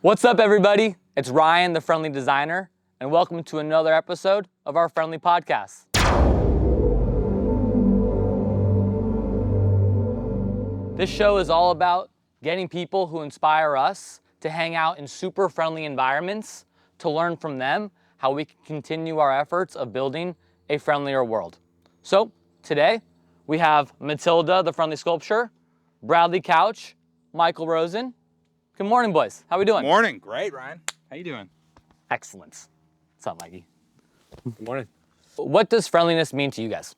What's up, everybody? It's Ryan, the Friendly Designer, and welcome to another episode of our Friendly Podcast. This show is all about getting people who inspire us to hang out in super friendly environments, to learn from them how we can continue our efforts of building a friendlier world. So today we have Matilda, the Friendly Sculpture, Bradley Couch, Michael Rosen. Good morning, boys. How we doing? Morning. Great, Ryan. How you doing? Excellent. What's up, Mikey? Good morning. What does friendliness mean to you guys?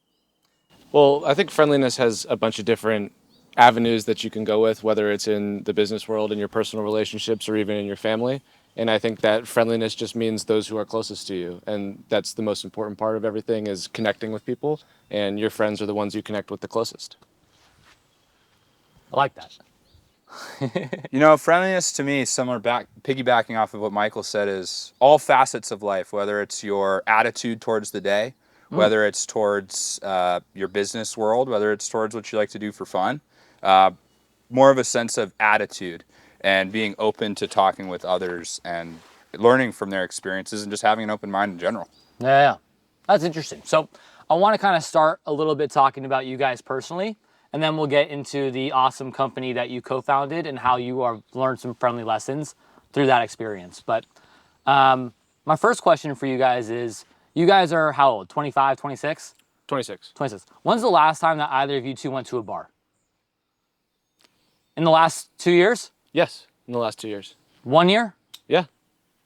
Well, I think friendliness has a bunch of different avenues that you can go with, whether it's in the business world, in your personal relationships, or even in your family. And I think that friendliness just means those who are closest to you. And that's the most important part of everything, is connecting with people. And your friends are the ones you connect with the closest. I like that. You know, friendliness to me, piggybacking off of what Michael said, is all facets of life, whether it's your attitude towards the day, whether it's towards your business world, whether it's towards what you like to do for fun, more of a sense of attitude and being open to talking with others and learning from their experiences and just having an open mind in general. Yeah, that's interesting. So I want to kind of start a little bit talking about you guys personally, and then we'll get into the awesome company that you co-founded and how you are learned some friendly lessons through that experience. But my first question for you guys is, you guys are how old? 25, 26? 26. 26. When's the last time that either of you two went to a bar? In the last 2 years? Yes, in the last 2 years. 1 year? Yeah,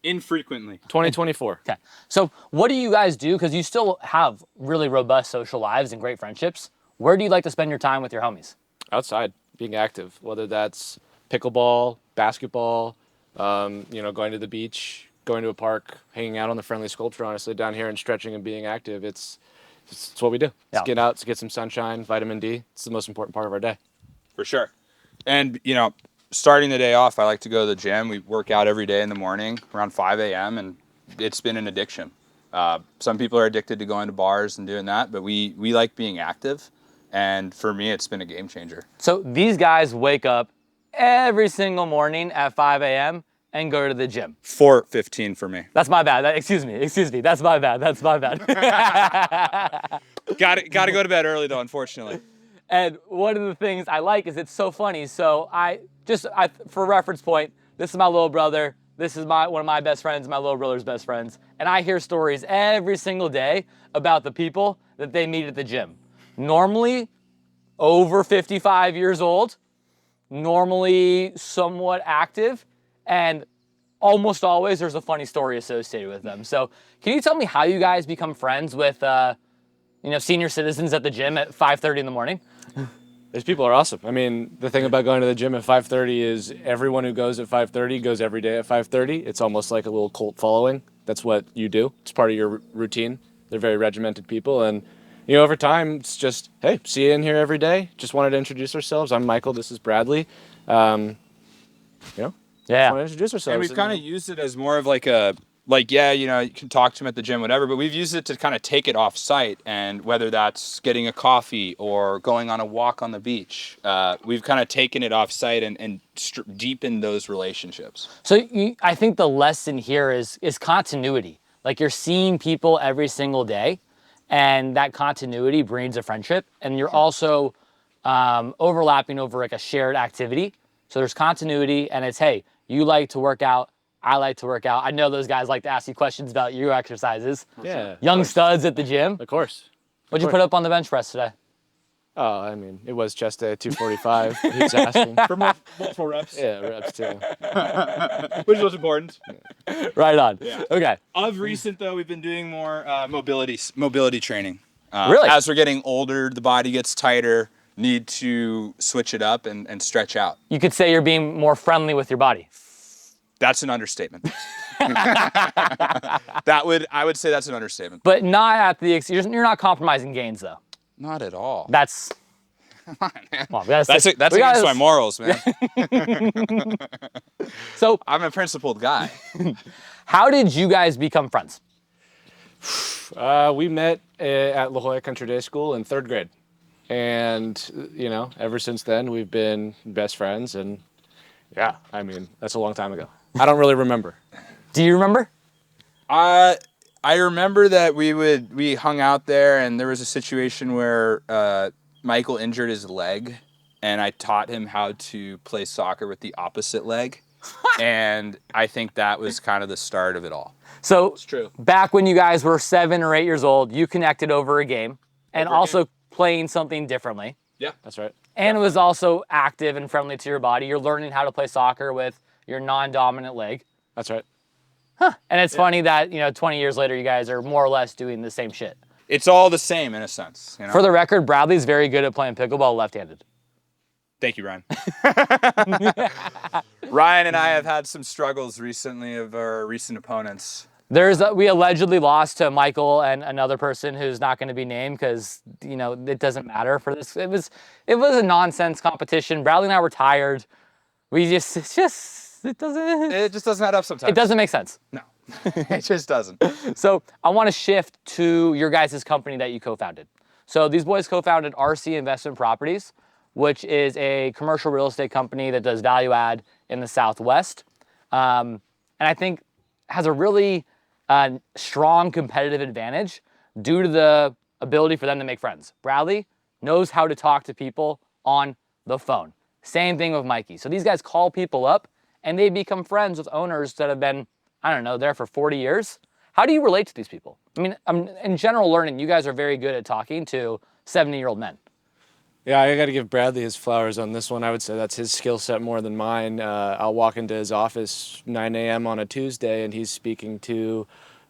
Infrequently. 2024. Okay. So what do you guys do? Because you still have really robust social lives and great friendships. Where do you like to spend your time with your homies? Outside, being active, whether that's pickleball, basketball, going to the beach, going to a park, hanging out on the Friendly Sculpture, honestly, down here and stretching and being active. It's what we do. Let's get out, to get some sunshine, vitamin D. It's the most important part of our day. For sure. And, starting the day off, I like to go to the gym. We work out every day in the morning around 5 a.m. and it's been an addiction. Some people are addicted to going to bars and doing that, but we like being active. And for me, it's been a game changer. So these guys wake up every single morning at 5 a.m. and go to the gym. 4:15 for me. That's my bad. Excuse me. That's my bad. Got to go to bed early though, unfortunately. And one of the things I like is it's so funny. So for reference point, this is my little brother. This is one of my best friends, my little brother's best friends. And I hear stories every single day about the people that they meet at the gym. Normally over 55 years old, normally somewhat active, and almost always there's a funny story associated with them. So can you tell me how you guys become friends with senior citizens at the gym at 5:30 in the morning? These people are awesome. I mean, the thing about going to the gym at 5:30 is everyone who goes at 5:30 goes every day at 5:30. It's almost like a little cult following. That's what you do. It's part of your routine. They're very regimented people. And, over time, it's just, hey, see you in here every day. Just wanted to introduce ourselves. I'm Michael. This is Bradley. Yeah. Just want to introduce ourselves. And we've kind of used it as more of you can talk to him at the gym, whatever, but we've used it to kind of take it off site, and whether that's getting a coffee or going on a walk on the beach, we've kind of taken it off site and deepened those relationships. So I think the lesson here is continuity. Like, you're seeing people every single day, and that continuity breeds a friendship, and you're also overlapping over like a shared activity. So there's continuity, and it's, hey, you like to work out, I like to work out. I know those guys like to ask you questions about your exercises. Yeah. Young studs at the gym. Of course. What'd you put up on the bench press today? Oh, I mean, it was chest day at 245. He was asking. For multiple reps. Yeah, reps too. Which was important. Yeah. Right on. Yeah. Okay. Of recent, though, we've been doing more mobility training. Really? As we're getting older, the body gets tighter, need to switch it up and stretch out. You could say you're being more friendly with your body. That's an understatement. I would say that's an understatement. But not at you're not compromising gains, though. Not at all. That's... Come on, man. Well, That's against my morals, man. So I'm a principled guy. how did you guys become friends? We met at La Jolla Country Day School in 3rd grade. And, ever since then, we've been best friends. And, yeah, I mean, that's a long time ago. I don't really remember. Do you remember? I remember that we hung out there, and there was a situation where Michael injured his leg, and I taught him how to play soccer with the opposite leg, and I think that was kind of the start of it all. So It's true. back when you guys were 7 or 8 years old, you connected over a game and Over a also playing something differently. Yeah. That's right. And it was also active and friendly to your body. You're learning how to play soccer with your non-dominant leg. That's right. And it's funny that, 20 years later, you guys are more or less doing the same shit. It's all the same in a sense. You know? For the record, Bradley's very good at playing pickleball left-handed. Thank you, Ryan. Ryan and I have had some struggles recently of our recent opponents. We allegedly lost to Michael and another person who's not going to be named because, it doesn't matter for this. It was a nonsense competition. Bradley and I were tired. It just doesn't add up sometimes. it doesn't make sense. No, it just doesn't. So I want to shift to your guys' company that you co-founded. So these boys co-founded RC Investment Properties, which is a commercial real estate company that does value add in the Southwest. And I think has a really strong competitive advantage due to the ability for them to make friends. Bradley knows how to talk to people on the phone. Same thing with Mikey. So these guys call people up and they become friends with owners that have been, there for 40 years. How do you relate to these people? I mean, in general learning, you guys are very good at talking to 70-year-old men. Yeah, I got to give Bradley his flowers on this one. I would say that's his skill set more than mine. I'll walk into his office 9 a.m. on a Tuesday, and he's speaking to,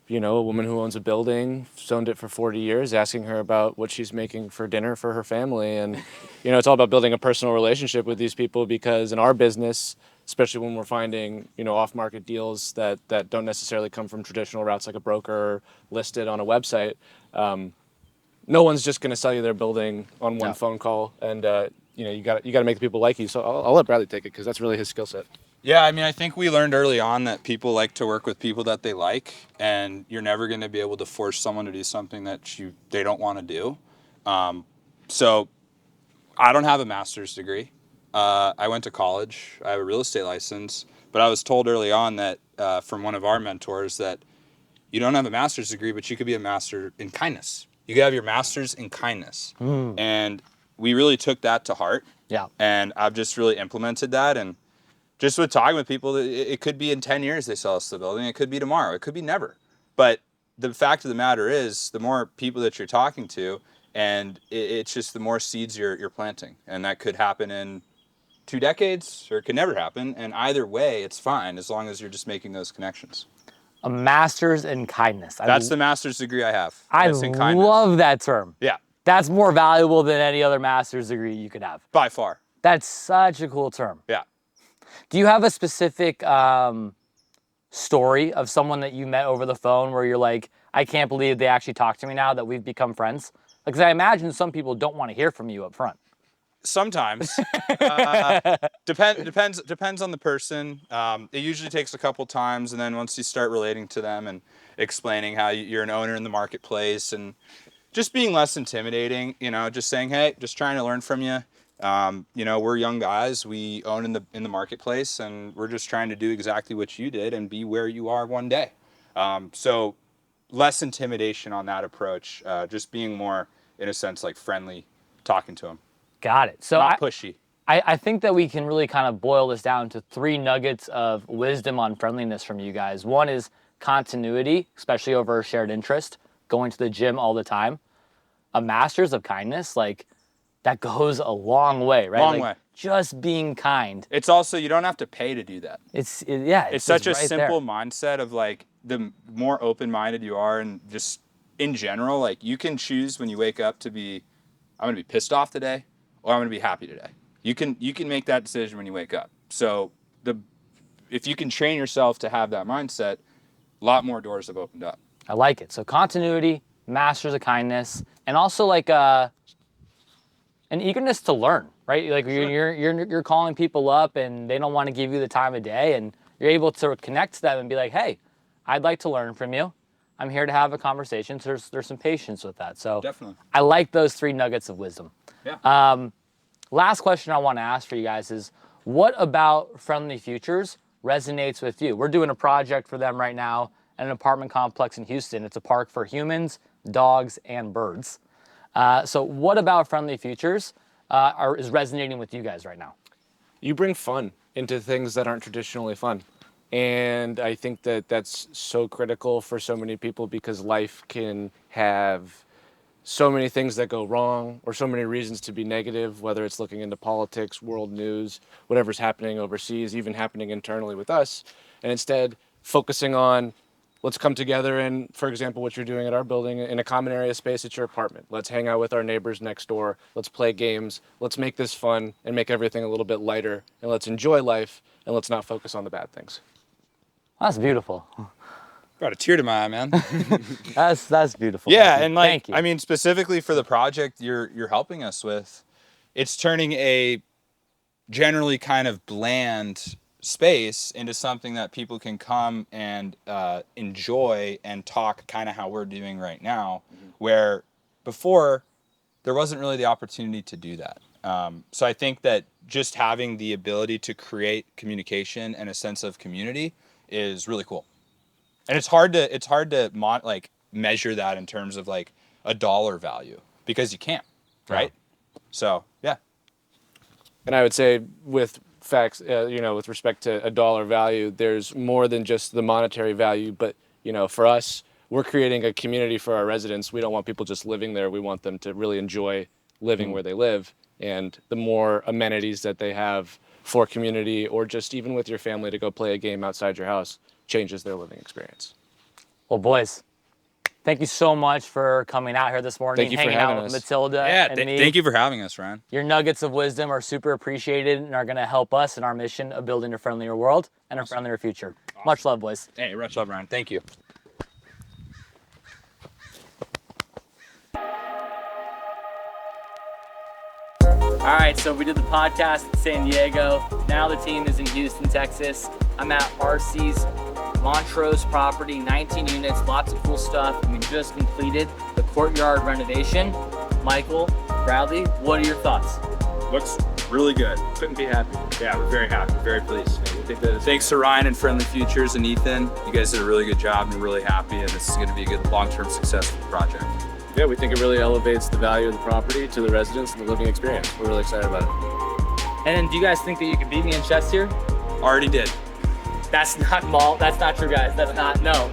a woman who owns a building, owned it for 40 years, asking her about what she's making for dinner for her family. And, it's all about building a personal relationship with these people because in our business, especially when we're finding, off-market deals that don't necessarily come from traditional routes like a broker or listed on a website, no one's just going to sell you their building on one phone call, and you got to make the people like you. So I'll let Bradley take it because that's really his skill set. Yeah, I mean, I think we learned early on that people like to work with people that they like, and you're never going to be able to force someone to do something that they don't want to do. So I don't have a master's degree. I went to college. I have a real estate license, but I was told early on that from one of our mentors that you don't have a master's degree, but you could be a master in kindness. You could have your master's in kindness. And we really took that to heart. Yeah. And I've just really implemented that. And just with talking with people, it could be in 10 years they sell us the building. It could be tomorrow. It could be never. But the fact of the matter is, the more people that you're talking to, and it's just the more seeds you're planting. And that could happen in 2 decades, or it could never happen. And either way, it's fine as long as you're just making those connections. A master's in kindness. That's the master's degree I have. I It's in kindness. love that term. Yeah, That's more valuable than any other master's degree you could have. by far. That's such a cool term. Yeah. Do you have a specific story of someone that you met over the phone where you're like, I can't believe they actually talked to me now that we've become friends? Because I imagine some people don't want to hear from you up front. Sometimes. Depends on the person. It usually takes a couple times, and then once you start relating to them and explaining how you're an owner in the marketplace and just being less intimidating, just saying, hey, just trying to learn from you. We're young guys. We own in the marketplace, and we're just trying to do exactly what you did and be where you are one day. So less intimidation on that approach, just being more, in a sense, like friendly, talking to them. Got it. So Not pushy. I think that we can really kind of boil this down to 3 nuggets of wisdom on friendliness from you guys. One is continuity, especially over a shared interest, going to the gym all the time. A master's of kindness, that goes a long way, right? Long way. Just being kind. It's also, you don't have to pay to do that. It's such a right simple there. mindset of the more open-minded you are, and just in general, you can choose when you wake up to be, I'm going to be pissed off today, or I'm going to be happy today. You can make that decision when you wake up. So if you can train yourself to have that mindset, a lot more doors have opened up. I like it. So continuity, masters of kindness, and also an eagerness to learn, right? Sure. You're calling people up and they don't want to give you the time of day, and you're able to connect to them and be like, hey, I'd like to learn from you. I'm here to have a conversation. So there's some patience with that. So Definitely. I like those 3 nuggets of wisdom. Yeah. Last question I want to ask for you guys is, what about Friendly Futures resonates with you. We're doing a project for them right now at an apartment complex in Houston. It's a park for humans, dogs, and birds. So what about Friendly Futures is resonating with you guys right now? You bring fun into things that aren't traditionally fun. And I think that that's so critical for so many people because life can have so many things that go wrong or so many reasons to be negative, whether it's looking into politics, world news, whatever's happening overseas, even happening internally with us. And instead, focusing on let's come together and, for example, what you're doing at our building in a common area space at your apartment. Let's hang out with our neighbors next door. Let's play games. Let's make this fun and make everything a little bit lighter. And let's enjoy life and let's not focus on the bad things. That's beautiful. Brought a tear to my eye, man. That's beautiful. Yeah, and like, Thank you. I mean, specifically for the project you're helping us with, it's turning a generally kind of bland space into something that people can come and enjoy and talk kind of how we're doing right now, where before there wasn't really the opportunity to do that. So I think that just having the ability to create communication and a sense of community is really cool. And it's hard to measure that in terms of like a dollar value because you can't, right? So yeah. And I would say with facts, with respect to a dollar value, there's more than just the monetary value. But for us, we're creating a community for our residents. We don't want people just living there. We want them to really enjoy living where they live. And the more amenities that they have for community, or just even with your family to go play a game outside your house, changes their living experience. Well, boys, thank you so much for coming out here this morning, Thank you for hanging having out with us. Matilda and me. Thank you for having us, Ryan. Your nuggets of wisdom are super appreciated and are going to help us in our mission of building a friendlier world and a friendlier future. Much love, boys. Hey, much love, Ryan. Thank you. All right, so we did the podcast in San Diego. Now the team is in Houston, Texas. I'm at RC's Montrose property, 19 units, lots of cool stuff. We just completed the courtyard renovation. Michael, Bradley, what are your thoughts? Looks really good. Couldn't be happy. Yeah, we're very happy, very pleased. We think that Thanks to Ryan and Friendly Futures and Ethan. You guys did a really good job and we're really happy, and this is going to be a good long-term successful project. Yeah, we think it really elevates the value of the property to the residents and the living experience. We're really excited about it. And do you guys think that you can beat me in chess here? Already did. That's not true, guys. That's not, no.